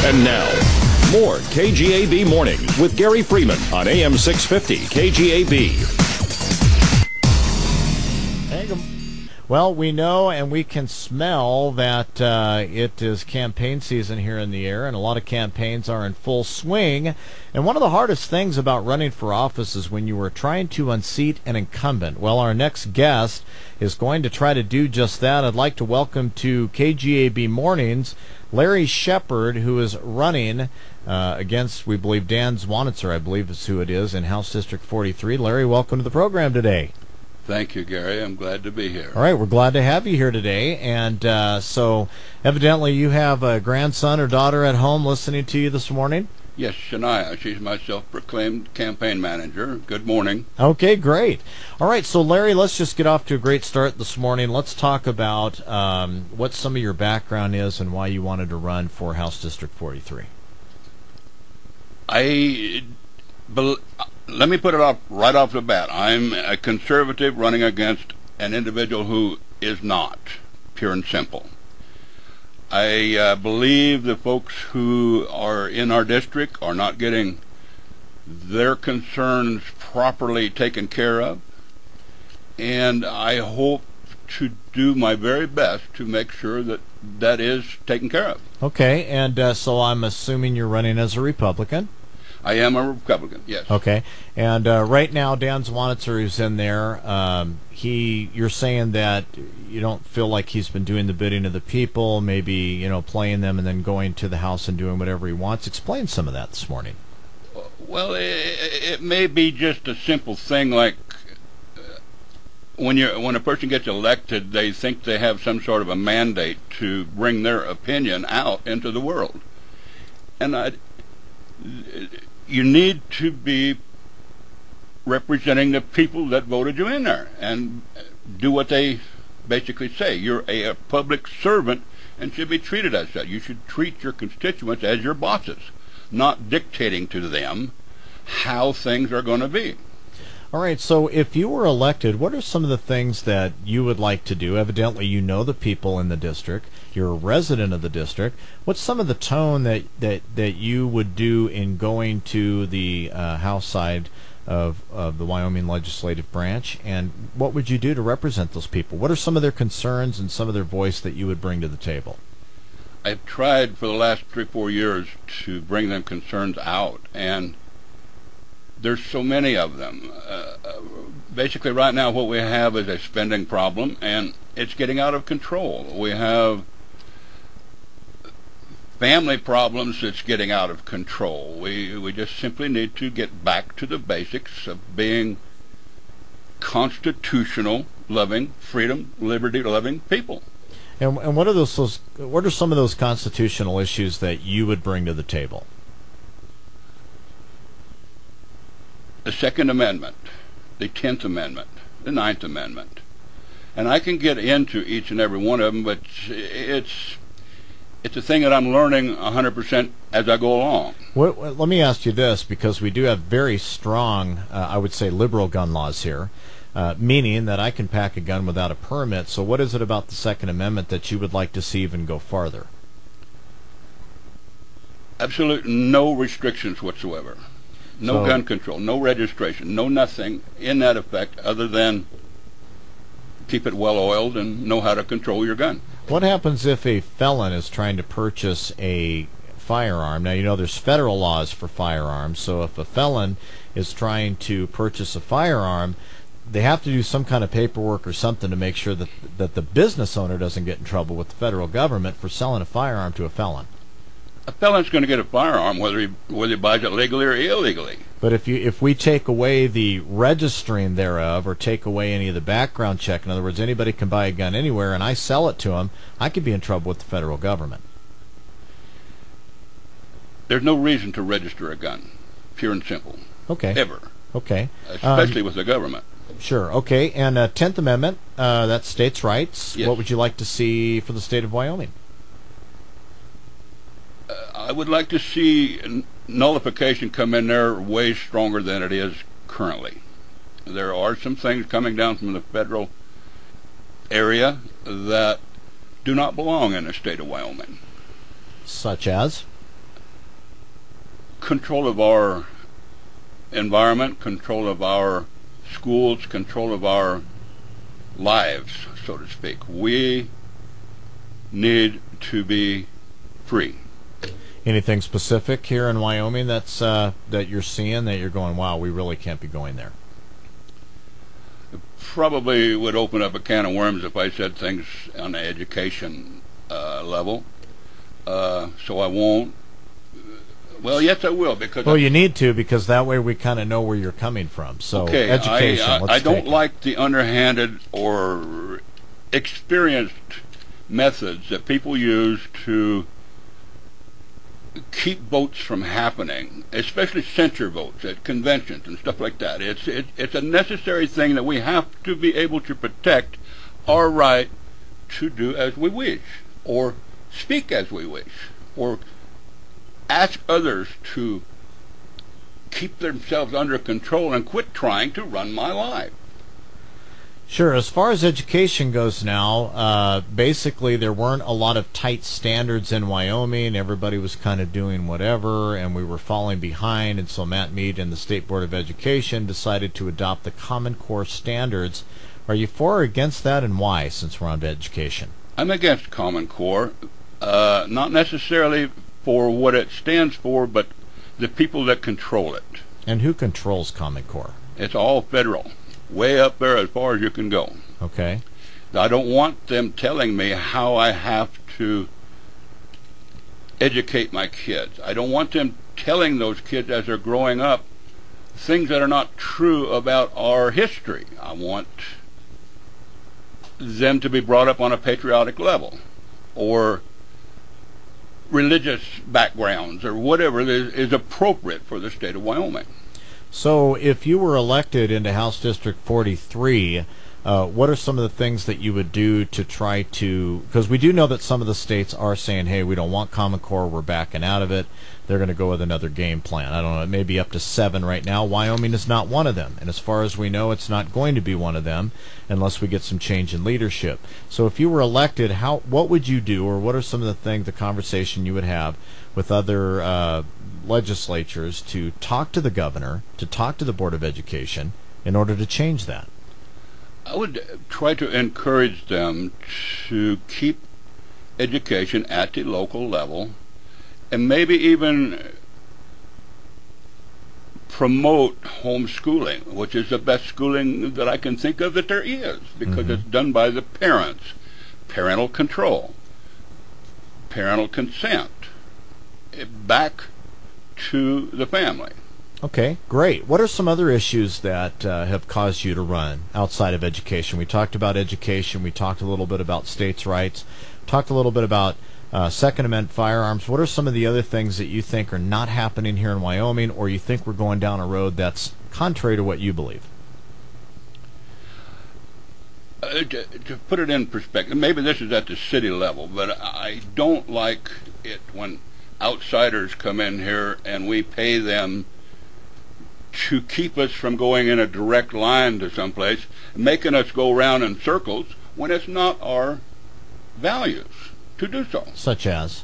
And now, more KGAB Morning with Gary Freeman on AM 650 KGAB. Well, we know and we can smell that it is campaign season here in the air, and a lot of campaigns are in full swing. And one of the hardest things about running for office is when you are trying to unseat an incumbent. Well, our next guest is going to try to do just that. I'd like to welcome to KGAB Mornings Larry Shepard, who is running against, we believe, Dan Zwanitzer, I believe is who it is, in House District 43. Larry, welcome to the program today. Thank you, Gary. I'm glad to be here. All right, we're glad to have you here today. And so evidently you have a grandson or daughter at home listening to you this morning? Yes, Shania. She's my self-proclaimed campaign manager. Good morning. Okay, great. All right, so Larry, let's just get off to a great start this morning. Let's talk about what some of your background is and why you wanted to run for House District 43. Let me put it right off the bat. I'm a conservative running against an individual who is not, pure and simple. I believe the folks who are in our district are not getting their concerns properly taken care of, and I hope to do my very best to make sure that that is taken care of. Okay, and so I'm assuming you're running as a Republican? I am a Republican, yes. Okay, and right now Dan Zwanitzer is in there. You're saying that you don't feel like he's been doing the bidding of the people, maybe playing them and then going to the House and doing whatever he wants. Explain some of that this morning. Well, it may be just a simple thing like when a person gets elected, they think they have some sort of a mandate to bring their opinion out into the world, and you need to be representing the people that voted you in there and do what they basically say. You're a public servant and should be treated as such. You should treat your constituents as your bosses, not dictating to them how things are going to be. All right, so if you were elected, what are some of the things that you would like to do? Evidently, you know the people in the district. You're a resident of the district. What's some of the tone that you would do in going to the House side of the Wyoming legislative branch, and what would you do to represent those people? What are some of their concerns and some of their voice that you would bring to the table? I've tried for the last 3-4 years to bring them concerns out, and there's so many of them. Basically, right now, what we have is a spending problem, and it's getting out of control. We have family problems that's getting out of control. We just simply need to get back to the basics of being constitutional, loving, freedom, liberty-loving people. And what are what are some of those constitutional issues that you would bring to the table? The Second Amendment, the 10th Amendment, the 9th Amendment. And I can get into each and every one of them, but it's a thing that I'm learning 100% as I go along. Let me ask you this, because we do have very strong, I would say, liberal gun laws here, meaning that I can pack a gun without a permit. So what is it about the Second Amendment that you would like to see even go farther? Absolutely no restrictions whatsoever. No gun control, no registration, no nothing in that effect other than keep it well oiled and know how to control your gun. What happens if a felon is trying to purchase a firearm? Now, there's federal laws for firearms, so if a felon is trying to purchase a firearm, they have to do some kind of paperwork or something to make sure that the business owner doesn't get in trouble with the federal government for selling a firearm to a felon. A felon's going to get a firearm whether he buys it legally or illegally. But if we take away the registering thereof, or take away any of the background check, in other words, anybody can buy a gun anywhere, and I sell it to them, I could be in trouble with the federal government. There's no reason to register a gun, pure and simple. Okay. Ever. Okay. Especially with the government. Sure. Okay. And 10th Amendment, that's states' rights. Yes. What would you like to see for the state of Wyoming? I would like to see nullification come in there way stronger than it is currently. There are some things coming down from the federal area that do not belong in the state of Wyoming. Such as? control of our environment, control of our schools, control of our lives, so to speak. We need to be free. Anything specific here in Wyoming that's that you're seeing that you're going, wow, we really can't be going there? Probably would open up a can of worms if I said things on the education level. So I won't. Well, yes, I will, because... Well, you need to, because that way we kind of know where you're coming from. So, okay, education, let's I don't take it. like the underhanded or experienced methods that people use to keep votes from happening, especially censure votes at conventions and stuff like that. It's a necessary thing that we have to be able to protect our right to do as we wish, or speak as we wish, or ask others to keep themselves under control and quit trying to run my life. Sure. As far as education goes now, basically there weren't a lot of tight standards in Wyoming. Everybody was kind of doing whatever, and we were falling behind, and so Matt Mead and the State Board of Education decided to adopt the Common Core standards. Are you for or against that, and why, since we're on to education? I'm against Common Core, not necessarily for what it stands for, but the people that control it. And who controls Common Core? It's all federal, way up there as far as you can go. Okay. I don't want them telling me how I have to educate my kids. I don't want them telling those kids as they're growing up things that are not true about our history. I want them to be brought up on a patriotic level, or religious backgrounds, or whatever is appropriate for the state of Wyoming. So if you were elected into House District 43, what are some of the things that you would do to try to, because we do know that some of the states are saying, hey, we don't want Common Core, we're backing out of it. They're going to go with another game plan. I don't know, it may be up to 7 right now. Wyoming is not one of them. And as far as we know, it's not going to be one of them unless we get some change in leadership. So if you were elected, what would you do, or what are some of the things, the conversation you would have with other legislatures to talk to the governor, to talk to the Board of Education in order to change that? I would try to encourage them to keep education at the local level, and maybe even promote homeschooling, which is the best schooling that I can think of that there is, because it's done by the parents. Parental control, parental consent, back to the family. Okay, great. What are some other issues that have caused you to run outside of education? We talked about education. We talked a little bit about states' rights. Talked a little bit about Second Amendment firearms. What are some of the other things that you think are not happening here in Wyoming, or you think we're going down a road that's contrary to what you believe? To put it in perspective, maybe this is at the city level, but I don't like it when outsiders come in here and we pay them to keep us from going in a direct line to someplace, making us go around in circles when it's not our values to do so. Such as?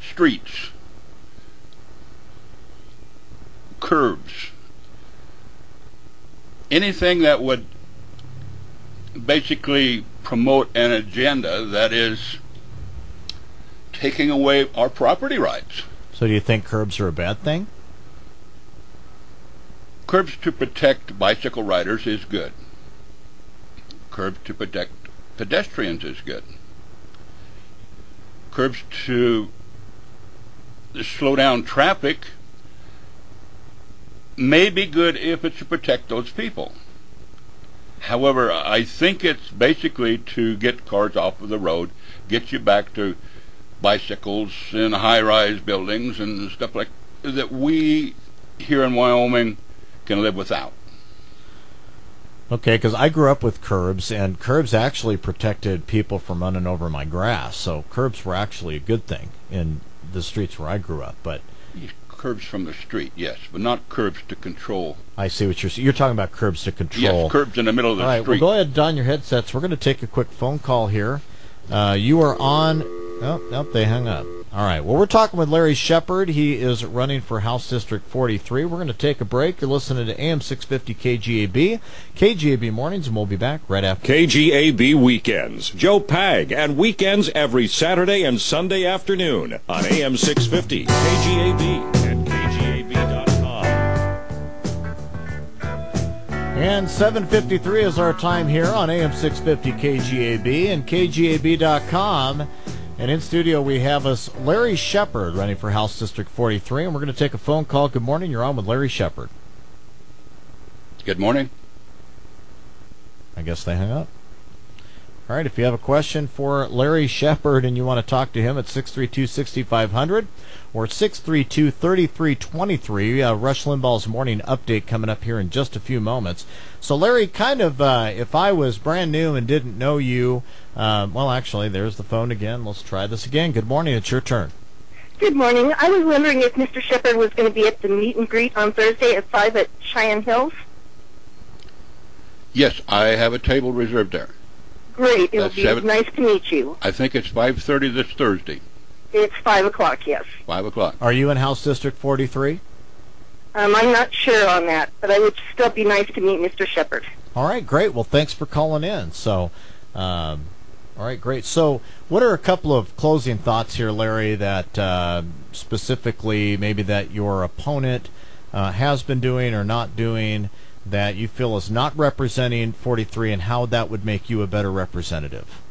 Streets, curbs, anything that would basically promote an agenda that is taking away our property rights. So do you think curbs are a bad thing? Curbs to protect bicycle riders is good. Curbs to protect pedestrians is good. Curbs to slow down traffic may be good if it's to protect those people. However, I think it's basically to get cars off of the road, get you back to bicycles in high-rise buildings and stuff like that we here in Wyoming can live without. Okay, because I grew up with curbs, and curbs actually protected people from running over my grass. So curbs were actually a good thing in the streets where I grew up. But curbs from the street, yes, but not curbs to control. I see what you're talking about. Curbs to control. Yes, curbs in the middle of the street. All right, street. well, go ahead and don your headsets. We're going to take a quick phone call here. You are on. Oh, nope, they hung up. All right. Well, we're talking with Larry Shepard. He is running for House District 43. We're going to take a break. You're listening to AM 650 KGAB, KGAB Mornings, and we'll be back right after. KGAB Weekends. Joe Pag and weekends every Saturday and Sunday afternoon on AM 650 KGAB and KGAB.com. And 7:53 is our time here on AM 650 KGAB and KGAB.com. And in studio we have us Larry Shepard running for House District 43, and we're going to take a phone call. Good morning. You're on with Larry Shepard. Good morning. I guess they hung up. All right, if you have a question for Larry Shepard and you want to talk to him at 632-6500 or 632-3323, Rush Limbaugh's morning update coming up here in just a few moments. So, Larry, kind of, if I was brand new and didn't know you, well, actually, there's the phone again. Let's try this again. Good morning. It's your turn. Good morning. I was wondering if Mr. Shepard was going to be at the meet and greet on Thursday at 5 at Cheyenne Hills. Yes, I have a table reserved there. Great. It'll be nice to meet you. I think it's 5:30 this Thursday. It's 5 o'clock, yes. 5 o'clock. Are you in House District 43? I'm not sure on that, but I would still be nice to meet Mr. Shepard. All right, great. Well, thanks for calling in. So, all right, great. So what are a couple of closing thoughts here, Larry, that specifically maybe that your opponent has been doing or not doing that you feel is not representing 43, and how that would make you a better representative?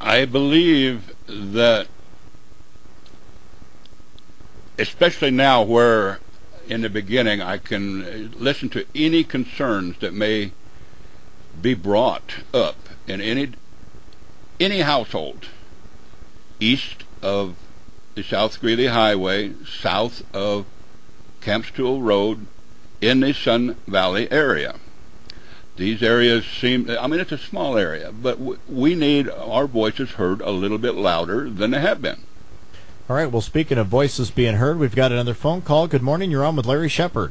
I believe that, especially now where in the beginning I can listen to any concerns that may be brought up in any household east of the South Greeley Highway, south of Camp Stool Road, in the Sun Valley area. These areas seem, I mean, it's a small area, but we need our voices heard a little bit louder than they have been. All right, well, speaking of voices being heard, we've got another phone call. Good morning. You're on with Larry Shepard.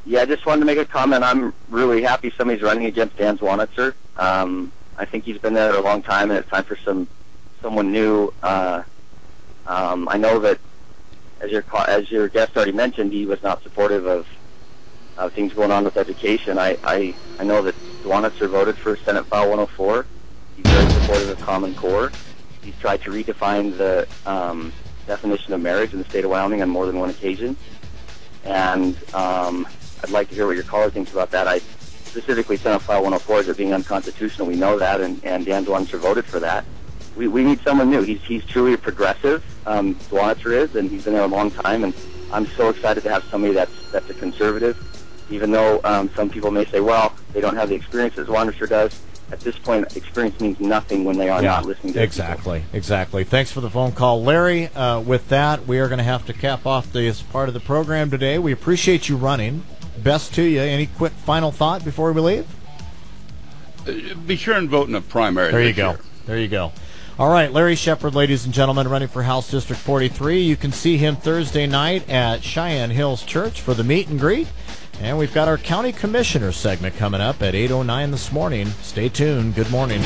Yeah, I just wanted to make a comment. I'm really happy somebody's running against Dan Zwanitzer. I think he's been there a long time, and it's time for someone new. I know that, as your guest already mentioned, he was not supportive of things going on with education. I know that Zwanitzer voted for Senate File 104. He's very supportive of Common Core. He's tried to redefine the definition of marriage in the state of Wyoming on more than one occasion. And I'd like to hear what your caller thinks about that. I specifically Senate File 104 as it being unconstitutional. We know that, and Dan Zwanitzer voted for that. We need someone new. He's truly a progressive. Zwanitzer is, and he's been there a long time. And I'm so excited to have somebody that's a conservative. Even though some people may say, well, they don't have the experience that Zwanitzer does. At this point, experience means nothing when they are not listening to Exactly. Thanks for the phone call, Larry. With that, we are going to have to cap off this part of the program today. We appreciate you running. Best to you. Any quick final thought before we leave? Be sure and vote in the primary. There you go. All right, Larry Shepard, ladies and gentlemen, running for House District 43. You can see him Thursday night at Cheyenne Hills Church for the meet and greet. And we've got our County Commissioner segment coming up at 8:09 this morning. Stay tuned. Good morning.